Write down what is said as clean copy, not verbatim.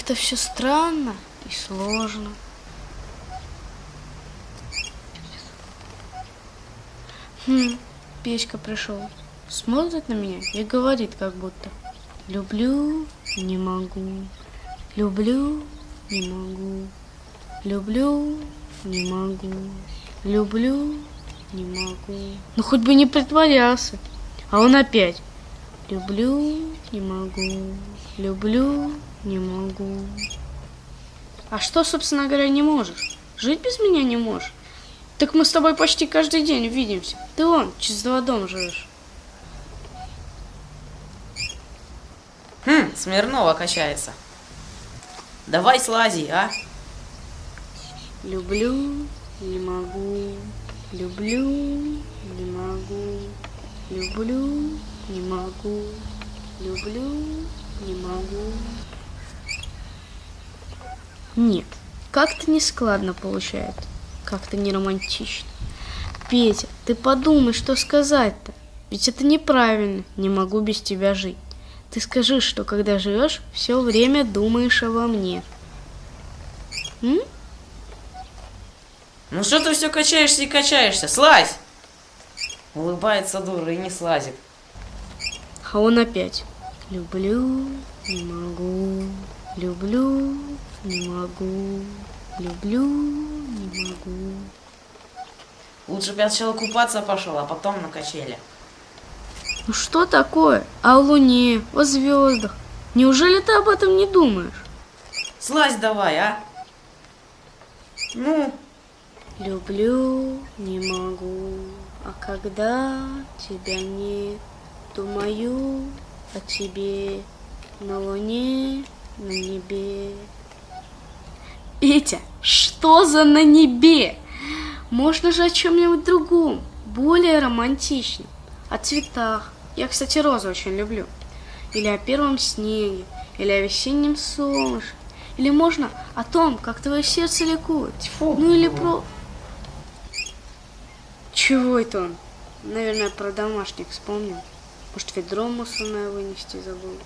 как-то все странно и сложно. Петька пришел, смотрит на меня и говорит как будто: люблю, не могу, люблю, не могу, люблю, не могу, люблю, не могу. Ну хоть бы не притворялся. А он опять: люблю, не могу, люблю, не могу. А что, собственно говоря, не можешь? Жить без меня не можешь? Так мы с тобой почти каждый день видимся. Ты вон, через 2 дома живешь. Смирнова качается. Давай слази, а? Люблю, не могу, люблю, не могу, люблю, не могу, люблю, не могу. Нет, как-то нескладно получается, как-то не романтично. Петя, ты подумай, что сказать-то. Ведь это неправильно, не могу без тебя жить. Ты скажи, что когда живешь, все время думаешь обо мне. Ну что ты все качаешься и качаешься? Слазь! Улыбается дура и не слазит. А он опять: люблю, не могу, люблю, не могу, люблю, не могу. Лучше бы я сначала купаться пошел, а потом на качели. Ну что такое? О луне, о звездах. Неужели ты об этом не думаешь? Слазь давай, а? Ну? Люблю, не могу, а когда тебя нет, думаю о тебе на луне, на небе. Петя, что за на небе? Можно же о чем-нибудь другом, более романтичном. О цветах. Я, кстати, розы очень люблю. Или о первом снеге, или о весеннем солнышке. Или можно о том, как твое сердце ликует. Тьфу. Ну или про... Чего это он? Наверное, про домашних вспомнил. Может, ведро мусорное вынести забыл.